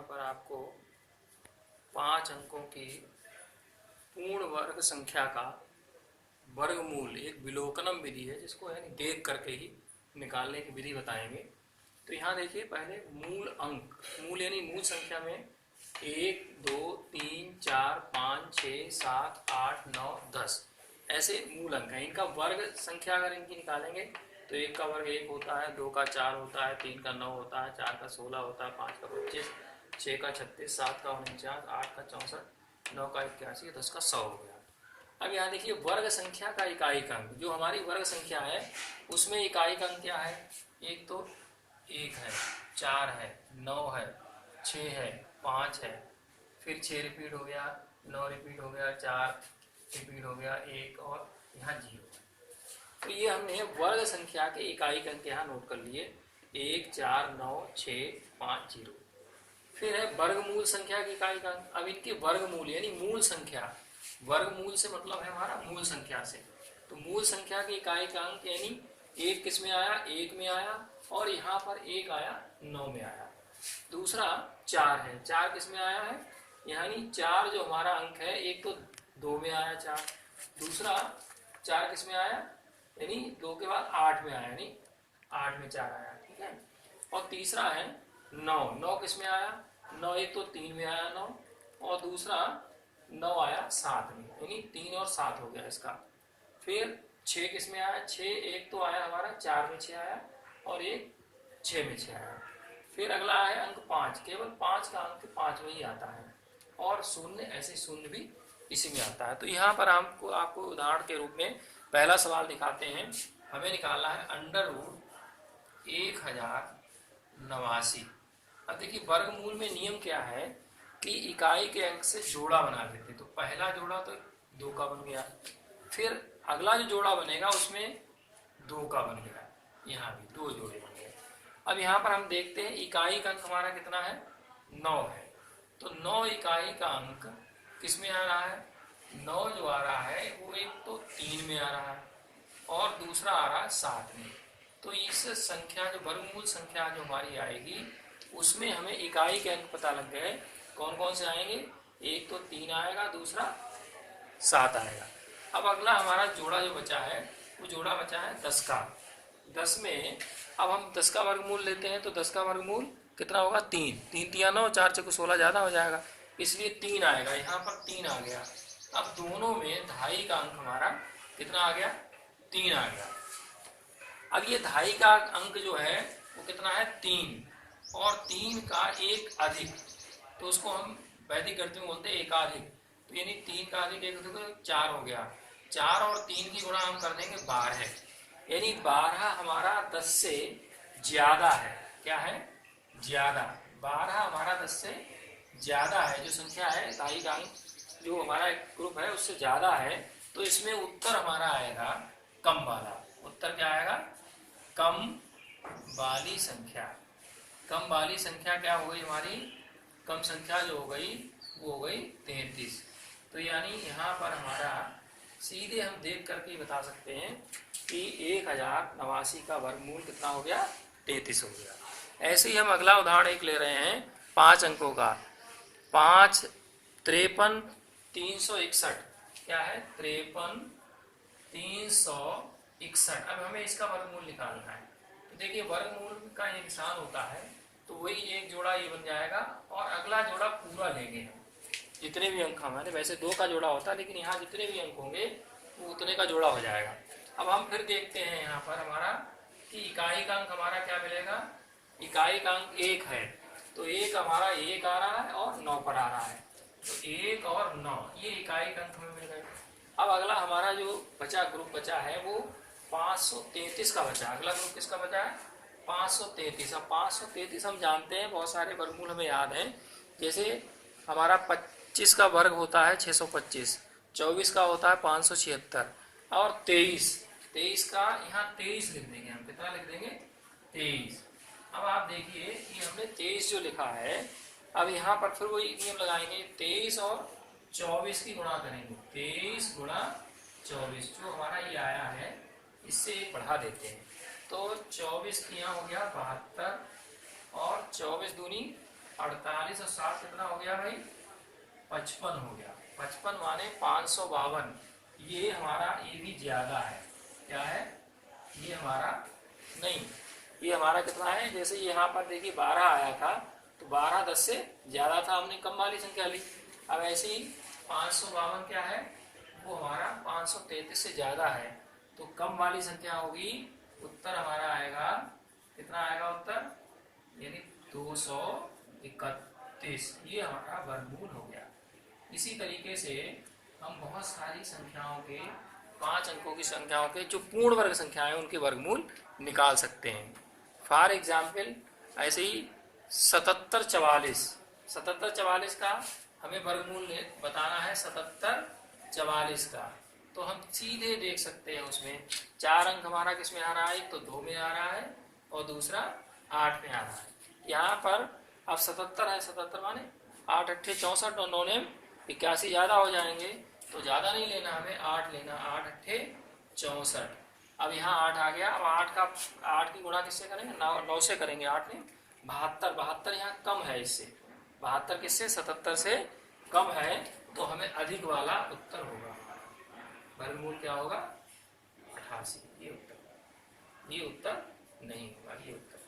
यहाँ पर आपको 5 अंकों की पूर्ण वर्ग संख्या का वर्गमूल एक विलोकनम विधि है, जिसको यानी देख करके ही निकालने की विधि बताएंगे। तो यहाँ देखिए, पहले मूल अंक, मूल यानी मूल संख्या में 1 2 3 4 5 6 7 8 9 10 ऐसे मूल अंक हैं। इनका वर्ग संख्या अगर इनकी निकालेंगे तो 1 का वर्ग 1 होता है, 2 का 4 होता है, 3 का 9 होता है, 4 का 16 होता है, 5 का 25, 6 का 36, 7 का 49, 8 का 64, 9 का 81, 10 का 100 हो गया। अब यहाँ देखिए, वर्ग संख्या का इकाई अंक, जो हमारी वर्ग संख्या है उसमें इकाई अंक क्या है? एक तो 1 है, 4 है, 9 है, 6 है, 5 है, फिर 6 रिपीट हो गया, 9 रिपीट हो गया, 4 रिपीट हो गया, 1 और यहाँ 0। तो ये हमने वर्ग संख्या के इकाई अंक यहाँ नोट कर लिए, 1 4 9 6 5 0। फिर है वर्गमूल संख्या की इकाई अंक। अब इनके वर्गमूल यानी मूल संख्या, वर्गमूल से मतलब है हमारा मूल संख्या से, तो मूल संख्या की इकाई का अंक यानी 1 किस में आया? 1 में आया, और यहाँ पर 1 आया 9 में आया। दूसरा 4 है, 4 किस में आया है? यानी 4 जो हमारा अंक है, एक तो 2 में आया 4, दूसरा 4 किस में आया? यानी 2 के बाद 8 में आया, यानी 8 में 4 आया, ठीक है। और तीसरा है 9, 9 किस में आया? 9 एक तो 3 में आया 9, और दूसरा 9 आया 7 में, यानी 3 और 7 हो गया इसका। फिर 6 किस में आया? 6 एक तो आया हमारा 4 में 6 आया, और एक 6 में 6 आया। फिर अगला है अंक 5, केवल 5 का अंक 5 में ही आता है, और शून्य, ऐसे शून्य भी इसी में आता है। तो यहाँ पर आपको उदाहरण के रूप में पहला सवाल दिखाते हैं। हमें निकालना है √1089। अब देखिए, वर्गमूल में नियम क्या है कि इकाई के अंक से जोड़ा बना लेते। तो पहला जोड़ा तो 2 का बन गया, फिर अगला जो जोड़ा बनेगा उसमें 2 का बन गया, यहाँ भी 2 जोड़े बन गए। अब यहाँ पर हम देखते हैं इकाई का अंक हमारा कितना है? 9 है। तो 9 इकाई का अंक किस में आ रहा है? 9 जो आ रहा है वो एक तो 3 में आ रहा है, और दूसरा आ रहा है 7 में। तो इस संख्या, जो वर्गमूल संख्या जो हमारी आएगी, उसमें हमें इकाई के अंक पता लग गए। कौन कौन से आएंगे? एक तो 3 आएगा, दूसरा 7 आएगा। अब अगला हमारा जोड़ा जो बचा है, वो जोड़ा बचा है 10 का। 10 में अब हम 10 का वर्गमूल लेते हैं, तो 10 का वर्गमूल कितना होगा? 3, 3 तिया 9, 4 चौके 16 ज़्यादा हो जाएगा, इसलिए 3 आएगा। यहाँ पर 3 आ गया। अब दोनों में ढाई का अंक हमारा कितना आ गया? 3 आ गया। अब ये ढाई का अंक जो है वो कितना है? 3, और 3 का एक अधिक, तो उसको हम वैदिक गणित में बोलते हैं एकाधिक। तो यानी 3 का अधिक एक अधिक तो 4 हो गया। 4 और 3 की गुणा हम कर देंगे 12, यानी 12 हमारा 10 से ज्यादा है। क्या है? ज्यादा। 12 हमारा 10 से ज्यादा है, जो संख्या है इकाई का अंक जो हमारा ग्रुप है उससे ज्यादा है। तो इसमें उत्तर हमारा आएगा कम वाला। उत्तर क्या आएगा? कम वाली संख्या। कम वाली संख्या क्या हो गई हमारी? कम संख्या जो हो गई वो हो गई 33। तो यानी यहाँ पर हमारा सीधे हम देख करके बता सकते हैं कि 1089 का वर्गमूल कितना हो गया? 33 हो गया। ऐसे ही हम अगला उदाहरण एक ले रहे हैं 5 अंकों का। 5 53 361। क्या है? 53 361। अब हमें इसका वर्गमूल निकालना है। तो देखिए, वर्गमूल का एक निशान होता है, तो वही एक जोड़ा ये बन जाएगा, और अगला जोड़ा पूरा लेंगे हम। जितने भी अंक हमारे, वैसे 2 का जोड़ा होता है, लेकिन यहाँ जितने भी अंक होंगे वो उतने का जोड़ा हो जाएगा। अब हम फिर देखते हैं यहाँ पर हमारा कि इकाई का अंक हमारा क्या मिलेगा? इकाई का अंक 1 है, तो 1 हमारा 1 आ रहा है और 9 पर आ रहा है। तो 1 और 9 ये इकाई का अंक हमें मिल गए। अब अगला हमारा जो ग्रुप बचा है वो 533 का बचा। अगला ग्रुप किसका बचा है? 533। अब 533 हम जानते हैं, बहुत सारे वर्गमूल हमें याद हैं। जैसे हमारा 25 का वर्ग होता है 625, 24 का होता है 576, और 23 का यहाँ 23 लिख देंगे हम। कितना लिख देंगे? 23। अब आप देखिए कि हमने 23 जो लिखा है, अब यहाँ पर फिर वही नियम लगाएंगे, 23 और 24 की गुणा करेंगे। 23 गुणा 24 जो हमारा ये आया है, इससे एक बढ़ा देते हैं। तो 24 यहाँ हो गया 72, और 24 दूनी 48 और 7 कितना हो गया भाई? 55 हो गया। 55 माने 552। ये हमारा ये भी ज्यादा है। क्या है? ये हमारा नहीं, ये हमारा कितना है? जैसे यहाँ पर देखिए 12 आया था, तो 12 10 से ज्यादा था, हमने कम वाली संख्या ली। अब ऐसे ही 552 क्या है? वो हमारा 533 से ज्यादा है, तो कम वाली संख्या होगी। उत्तर हमारा आएगा कितना आएगा उत्तर? यानी 231। ये हमारा वर्गमूल हो गया। इसी तरीके से हम बहुत सारी संख्याओं के, 5 अंकों की संख्याओं के जो पूर्ण वर्ग संख्याएं उनके वर्गमूल निकाल सकते हैं। फॉर एग्जाम्पल ऐसे ही 77 44, 77 44 का हमें वर्गमूल बताना है। 77 44 का तो हम सीधे देख सकते हैं, उसमें 4 अंक हमारा किस में आ रहा है? एक तो 2 में आ रहा है और दूसरा 8 में आ रहा है। यहाँ पर अब 77 है, 77 माने 8 अट्ठे 64 और 9 ने 81 ज़्यादा हो जाएंगे, तो ज़्यादा नहीं लेना हमें, 8 लेना। 8 अट्ठे 64। अब यहाँ 8 आ गया। अब 8 की गुणा किससे करेंगे? 9 से करेंगे। 8 ने 72, 72 यहाँ कम है इससे, 72 किससे? 77 से कम है, तो हमें अधिक वाला उत्तर होगा। वर्गमूल क्या होगा? 88। ये उत्तर नहीं होगा, ये उत्तर